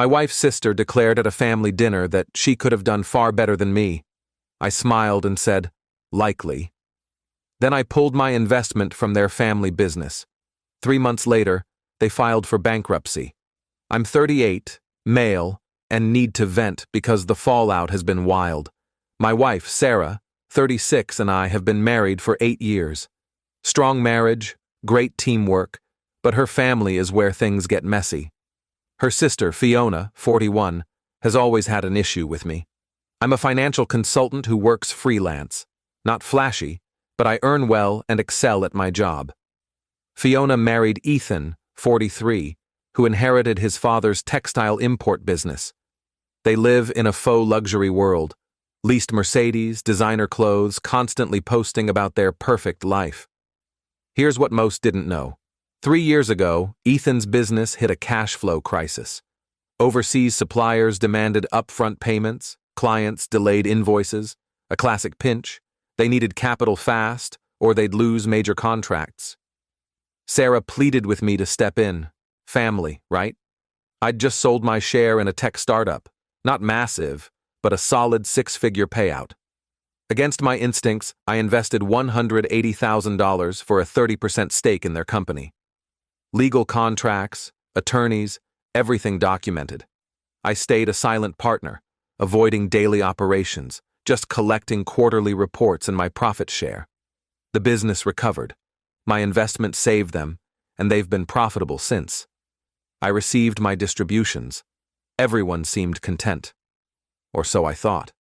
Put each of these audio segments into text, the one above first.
My wife's sister declared at a family dinner that she could have done far better than me. I smiled and said, likely. Then I pulled my investment from their family business. 3 months later, they filed for bankruptcy. I'm 38, male, and need to vent because the fallout has been wild. My wife, Sarah, 36, and I have been married for 8 years. Strong marriage, great teamwork, but her family is where things get messy. Her sister, Fiona, 41, has always had an issue with me. I'm a financial consultant who works freelance. Not flashy, but I earn well and excel at my job. Fiona married Ethan, 43, who inherited his father's textile import business. They live in a faux luxury world, leased Mercedes, designer clothes, constantly posting about their perfect life. Here's what most didn't know. 3 years ago, Ethan's business hit a cash flow crisis. Overseas suppliers demanded upfront payments, clients delayed invoices, a classic pinch. They needed capital fast, or they'd lose major contracts. Sarah pleaded with me to step in. Family, right? I'd just sold my share in a tech startup. Not massive, but a solid 6-figure payout. Against my instincts, I invested $180,000 for a 30% stake in their company. Legal contracts, attorneys, everything documented. I stayed a silent partner, avoiding daily operations, just collecting quarterly reports and my profit share. The business recovered. My investment saved them, and they've been profitable since. I received my distributions. Everyone seemed content. Or so I thought.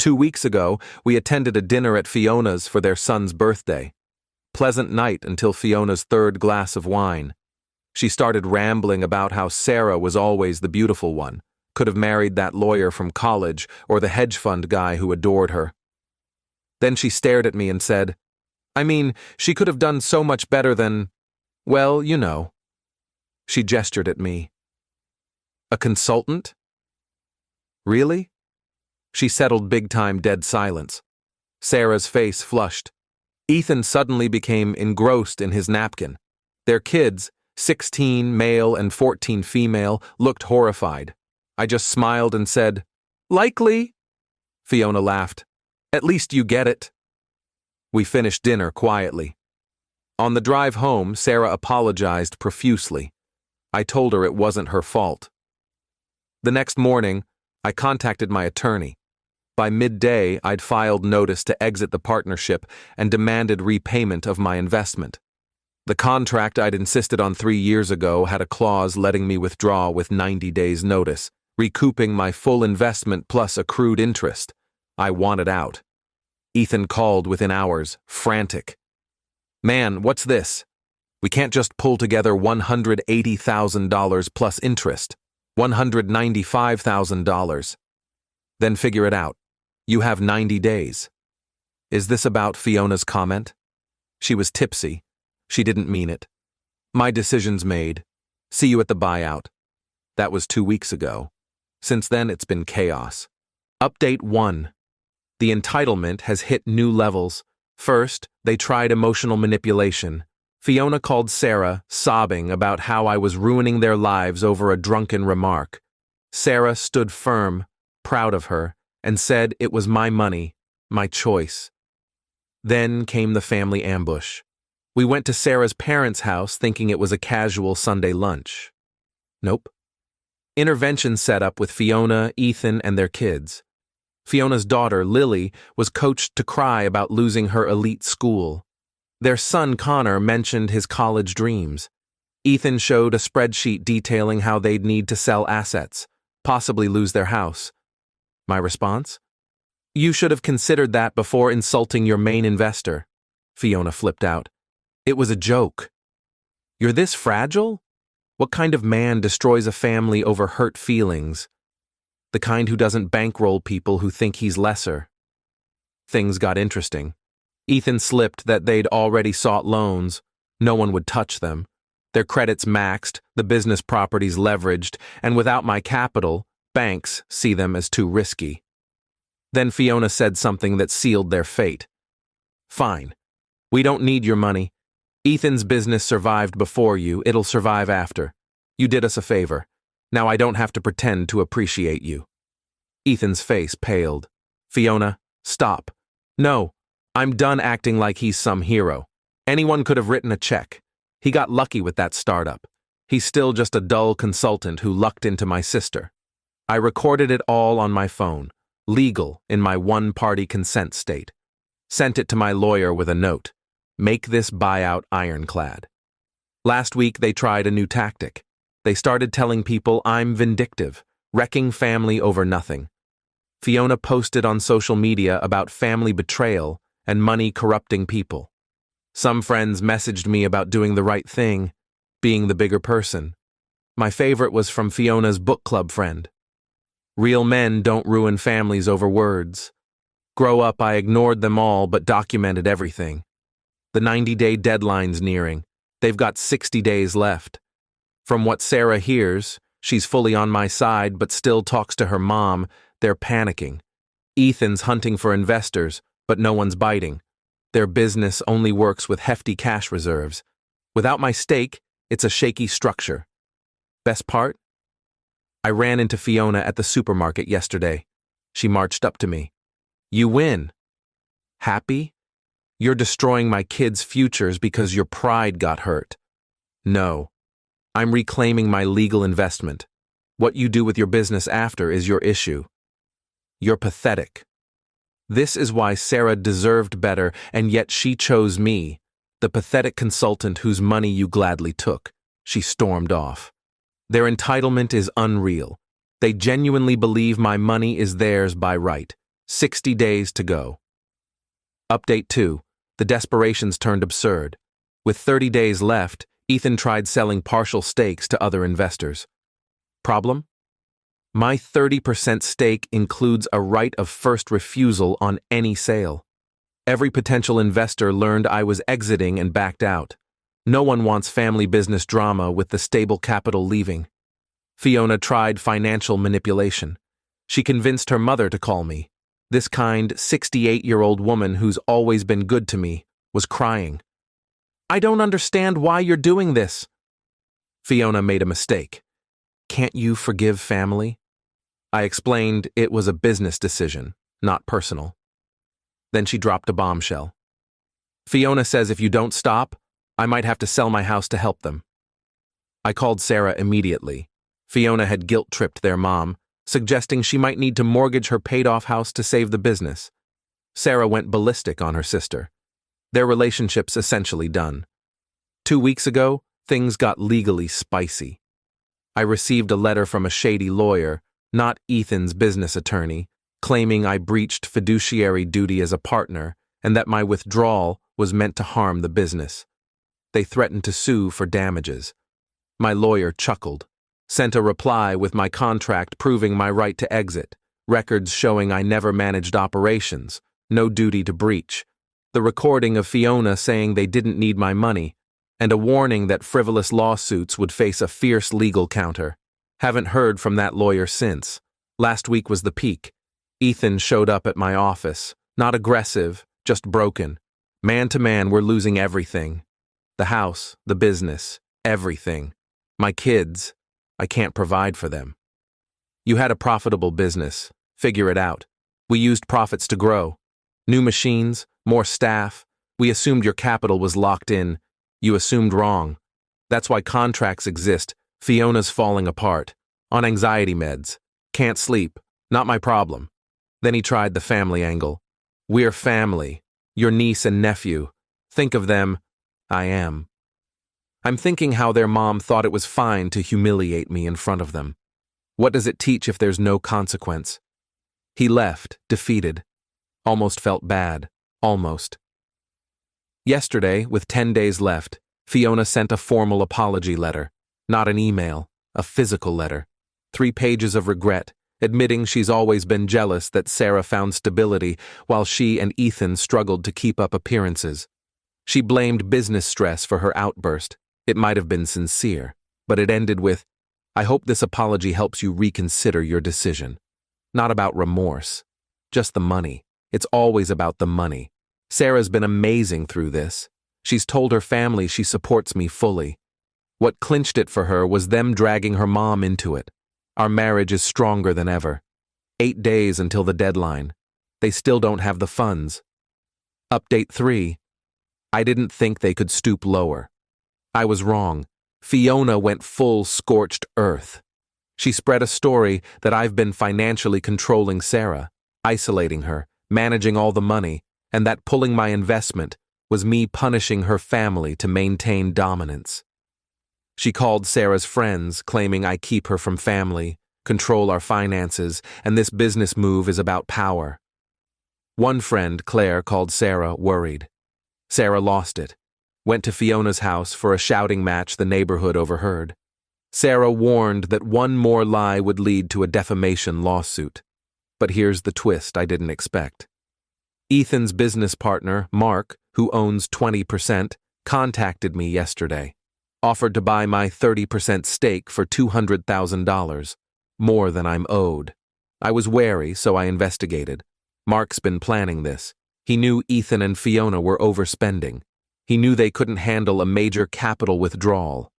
2 weeks ago, we attended a dinner at Fiona's for their son's birthday. Pleasant night until Fiona's 3rd glass of wine. She started rambling about how Sarah was always the beautiful one, could have married that lawyer from college or the hedge fund guy who adored her. Then she stared at me and said, I mean, she could have done so much better than, well, you know. She gestured at me. A consultant? Really? She settled big-time dead silence. Sarah's face flushed. Ethan suddenly became engrossed in his napkin. Their kids, 16 male and 14 female, looked horrified. I just smiled and said, likely. Fiona laughed. At least you get it. We finished dinner quietly. On the drive home, Sarah apologized profusely. I told her it wasn't her fault. The next morning, I contacted my attorney. By midday, I'd filed notice to exit the partnership and demanded repayment of my investment. The contract I'd insisted on 3 years ago had a clause letting me withdraw with 90 days' notice, recouping my full investment plus accrued interest. I wanted out. Ethan called within hours, frantic. Man, what's this? We can't just pull together $180,000 plus interest. $195,000. Then figure it out. You have 90 days. Is this about Fiona's comment? She was tipsy. She didn't mean it. My decision's made. See you at the buyout. That was 2 weeks ago. Since then, it's been chaos. Update 1. The entitlement has hit new levels. First, they tried emotional manipulation. Fiona called Sarah, sobbing about how I was ruining their lives over a drunken remark. Sarah stood firm, proud of her, and said it was my money, my choice. Then came the family ambush. We went to Sarah's parents' house thinking it was a casual Sunday lunch. Nope. Intervention set up with Fiona, Ethan, and their kids. Fiona's daughter, Lily, was coached to cry about losing her elite school. Their son, Connor, mentioned his college dreams. Ethan showed a spreadsheet detailing how they'd need to sell assets, possibly lose their house. My response? You should have considered that before insulting your main investor. Fiona flipped out. It was a joke. You're this fragile? What kind of man destroys a family over hurt feelings? The kind who doesn't bankroll people who think he's lesser. Things got interesting. Ethan slipped that they'd already sought loans. No one would touch them. Their credits maxed, the business properties leveraged, and without my capital, banks see them as too risky. Then Fiona said something that sealed their fate. Fine. We don't need your money. Ethan's business survived before you, it'll survive after. You did us a favor. Now I don't have to pretend to appreciate you." Ethan's face paled. "Fiona, stop. No, I'm done acting like he's some hero. Anyone could have written a check. He got lucky with that startup. He's still just a dull consultant who lucked into my sister. I recorded it all on my phone, legal in my one-party consent state. Sent it to my lawyer with a note. Make this buyout ironclad. Last week they tried a new tactic. They started telling people I'm vindictive, wrecking family over nothing. Fiona posted on social media about family betrayal and money corrupting people. Some friends messaged me about doing the right thing, being the bigger person. My favorite was from Fiona's book club friend. Real men don't ruin families over words. Grow up, I ignored them all but documented everything. The 90-day deadline's nearing. They've got 60 days left. From what Sarah hears, she's fully on my side but still talks to her mom. They're panicking. Ethan's hunting for investors, but no one's biting. Their business only works with hefty cash reserves. Without my stake, it's a shaky structure. Best part? I ran into Fiona at the supermarket yesterday. She marched up to me. "You win." "Happy? You're destroying my kids' futures because your pride got hurt." "No. I'm reclaiming my legal investment. What you do with your business after is your issue." "You're pathetic." This is why Sarah deserved better, and yet she chose me, the pathetic consultant whose money you gladly took. She stormed off. Their entitlement is unreal. They genuinely believe my money is theirs by right. 60 days to go. Update 2. The desperation's turned absurd. With 30 days left, Ethan tried selling partial stakes to other investors. Problem? My 30% stake includes a right of first refusal on any sale. Every potential investor learned I was exiting and backed out. No one wants family business drama with the stable capital leaving. Fiona tried financial manipulation. She convinced her mother to call me. This kind, 68-year-old woman who's always been good to me was crying. "I don't understand why you're doing this." Fiona made a mistake. "Can't you forgive family?" I explained it was a business decision, not personal. Then she dropped a bombshell. "Fiona says if you don't stop, I might have to sell my house to help them." I called Sarah immediately. Fiona had guilt-tripped their mom, suggesting she might need to mortgage her paid-off house to save the business. Sarah went ballistic on her sister. Their relationship's essentially done. 2 weeks ago, things got legally spicy. I received a letter from a shady lawyer, not Ethan's business attorney, claiming I breached fiduciary duty as a partner and that my withdrawal was meant to harm the business. They threatened to sue for damages. My lawyer chuckled, sent a reply with my contract proving my right to exit, records showing I never managed operations, no duty to breach, the recording of Fiona saying they didn't need my money, and a warning that frivolous lawsuits would face a fierce legal counter. Haven't heard from that lawyer since. Last week was the peak. Ethan showed up at my office, not aggressive, just broken. Man to man, we're losing everything. The house, the business, everything. My kids, I can't provide for them. You had a profitable business. Figure it out. We used profits to grow. New machines, more staff. We assumed your capital was locked in. You assumed wrong. That's why contracts exist. Fiona's falling apart. On anxiety meds. Can't sleep. Not my problem. Then he tried the family angle. We're family. Your niece and nephew. Think of them. I am. I'm thinking how their mom thought it was fine to humiliate me in front of them. What does it teach if there's no consequence? He left, defeated. Almost felt bad. Almost. Yesterday, with 10 days left, Fiona sent a formal apology letter. Not an email, a physical letter. 3 pages of regret, admitting she's always been jealous that Sarah found stability while she and Ethan struggled to keep up appearances. She blamed business stress for her outburst. It might have been sincere, but it ended with, "I hope this apology helps you reconsider your decision." Not about remorse, just the money. It's always about the money. Sarah's been amazing through this. She's told her family she supports me fully. What clinched it for her was them dragging her mom into it. Our marriage is stronger than ever. 8 days until the deadline. They still don't have the funds. Update 3. I didn't think they could stoop lower. I was wrong. Fiona went full scorched earth. She spread a story that I've been financially controlling Sarah, isolating her, managing all the money, and that pulling my investment was me punishing her family to maintain dominance. She called Sarah's friends, claiming I keep her from family, control our finances, and this business move is about power. One friend, Claire, called Sarah worried. Sarah lost it. Went to Fiona's house for a shouting match the neighborhood overheard. Sarah warned that one more lie would lead to a defamation lawsuit. But here's the twist I didn't expect. Ethan's business partner, Mark, who owns 20%, contacted me yesterday. Offered to buy my 30% stake for $200,000, more than I'm owed. I was wary, so I investigated. Mark's been planning this. He knew Ethan and Fiona were overspending. He knew they couldn't handle a major capital withdrawal.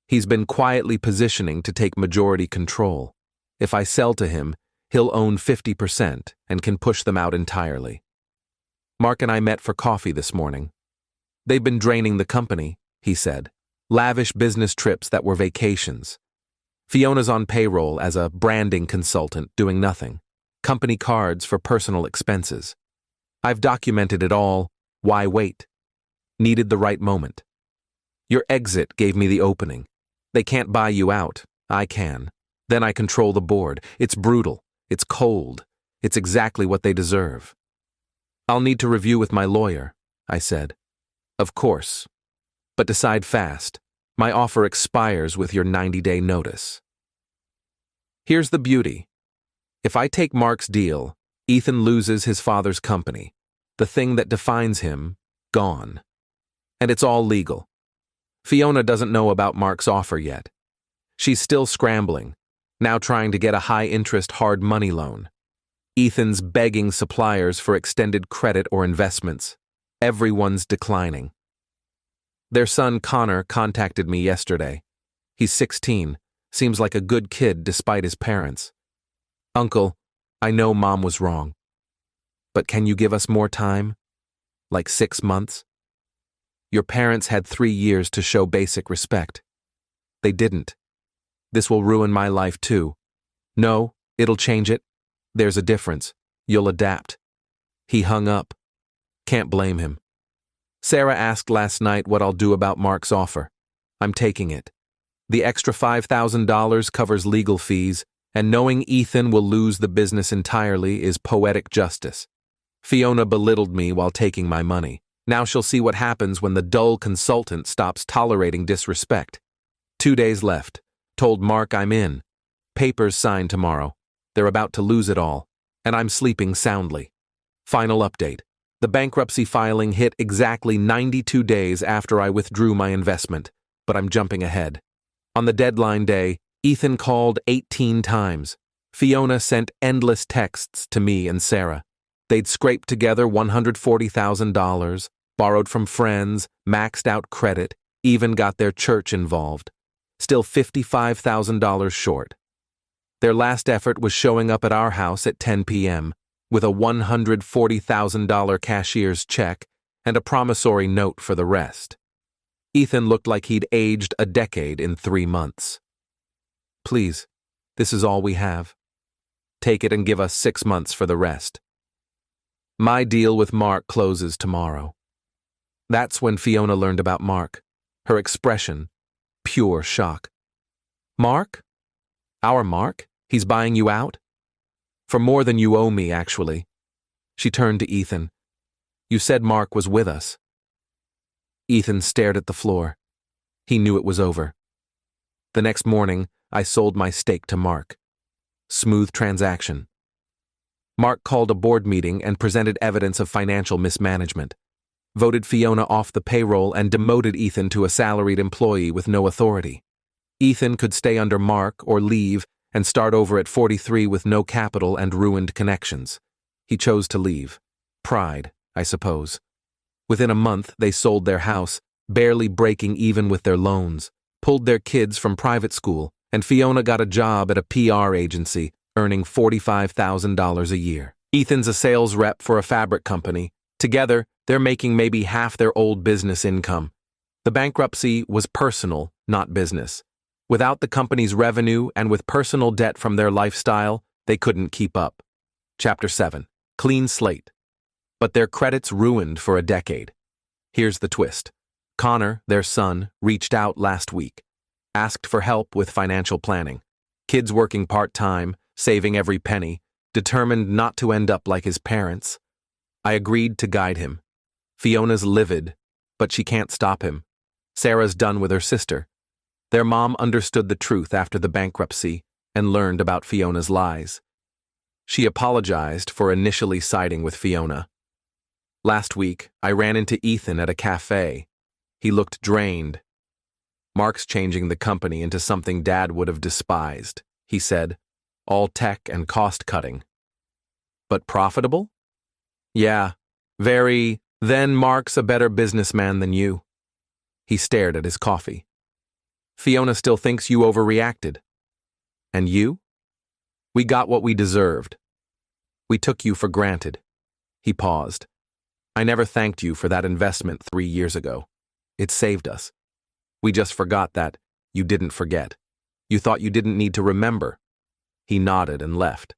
He's been quietly positioning to take majority control. If I sell to him, he'll own 50% and can push them out entirely. Mark and I met for coffee this morning. They've been draining the company, he said. Lavish business trips that were vacations. Fiona's on payroll as a branding consultant doing nothing. Company cards for personal expenses. I've documented it all. Why wait? Needed the right moment. Your exit gave me the opening. They can't buy you out. I can. Then I control the board. It's brutal. It's cold. It's exactly what they deserve. I'll need to review with my lawyer, I said. Of course. But decide fast. My offer expires with your 90-day notice. Here's the beauty. If I take Mark's deal, Ethan loses his father's company. The thing that defines him, gone. And it's all legal. Fiona doesn't know about Mark's offer yet. She's still scrambling, now trying to get a high-interest hard money loan. Ethan's begging suppliers for extended credit or investments. Everyone's declining. Their son Connor contacted me yesterday. He's 16, seems like a good kid despite his parents. Uncle, I know Mom was wrong. But can you give us more time? Like 6 months? Your parents had 3 years to show basic respect. They didn't. This will ruin my life too. No, it'll change it. There's a difference. You'll adapt. He hung up. Can't blame him. Sarah asked last night what I'll do about Mark's offer. I'm taking it. The extra $5,000 covers legal fees, and knowing Ethan will lose the business entirely is poetic justice. Fiona belittled me while taking my money. Now she'll see what happens when the dull consultant stops tolerating disrespect. 2 days left. Told Mark I'm in. Papers signed tomorrow. They're about to lose it all, and I'm sleeping soundly. Final update. The bankruptcy filing hit exactly 92 days after I withdrew my investment, but I'm jumping ahead. On the deadline day, Ethan called 18 times. Fiona sent endless texts to me and Sarah. They'd scraped together $140,000, borrowed from friends, maxed out credit, even got their church involved. Still $55,000 short. Their last effort was showing up at our house at 10 p.m. with a $140,000 cashier's check and a promissory note for the rest. Ethan looked like he'd aged a decade in 3 months. Please, this is all we have. Take it and give us 6 months for the rest. My deal with Mark closes tomorrow. That's when Fiona learned about Mark. Her expression, pure shock. Mark? Our Mark? He's buying you out? For more than you owe me, actually. She turned to Ethan. You said Mark was with us. Ethan stared at the floor. He knew it was over. The next morning, I sold my stake to Mark. Smooth transaction. Mark called a board meeting and presented evidence of financial mismanagement. Voted Fiona off the payroll and demoted Ethan to a salaried employee with no authority. Ethan could stay under Mark or leave and start over at 43 with no capital and ruined connections. He chose to leave. Pride, I suppose. Within a month, they sold their house, barely breaking even with their loans, pulled their kids from private school, and Fiona got a job at a PR agency, earning $45,000 a year. Ethan's a sales rep for a fabric company. Together, they're making maybe half their old business income. The bankruptcy was personal, not business. Without the company's revenue and with personal debt from their lifestyle, they couldn't keep up. Chapter 7. Clean slate. But their credit's ruined for a decade. Here's the twist. Connor, their son, reached out last week. Asked for help with financial planning. Kids working part-time, saving every penny, determined not to end up like his parents. I agreed to guide him. Fiona's livid, but she can't stop him. Sarah's done with her sister. Their mom understood the truth after the bankruptcy and learned about Fiona's lies. She apologized for initially siding with Fiona. Last week, I ran into Ethan at a cafe. He looked drained. "Mark's changing the company into something Dad would have despised," he said. "All tech and cost-cutting." "But profitable?" "Yeah, very. Then Mark's a better businessman than you." He stared at his coffee. "Fiona still thinks you overreacted." "And you?" "We got what we deserved. We took you for granted." He paused. "I never thanked you for that investment 3 years ago. It saved us. We just forgot that you didn't forget. You thought you didn't need to remember." He nodded and left.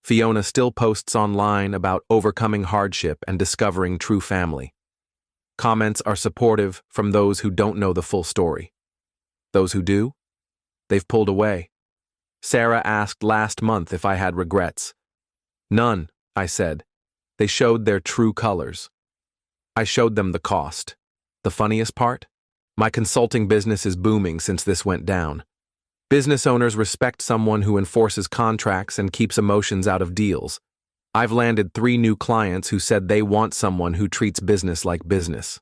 Fiona still posts online about overcoming hardship and discovering true family. Comments are supportive from those who don't know the full story. Those who do? They've pulled away. Sarah asked last month if I had regrets. "None," I said. They showed their true colors. I showed them the cost. The funniest part? My consulting business is booming since this went down. Business owners respect someone who enforces contracts and keeps emotions out of deals. I've landed 3 new clients who said they want someone who treats business like business.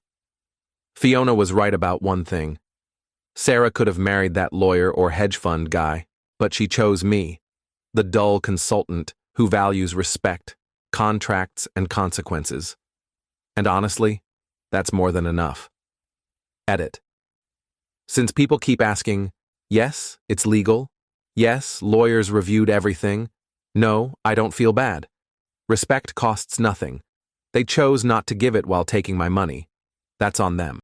Fiona was right about one thing. Sarah could have married that lawyer or hedge fund guy, but she chose me, the dull consultant who values respect, contracts, and consequences. And honestly, that's more than enough. Edit. Since people keep asking, "Yes, it's legal. Yes, lawyers reviewed everything. No, I don't feel bad. Respect costs nothing. They chose not to give it while taking my money. That's on them."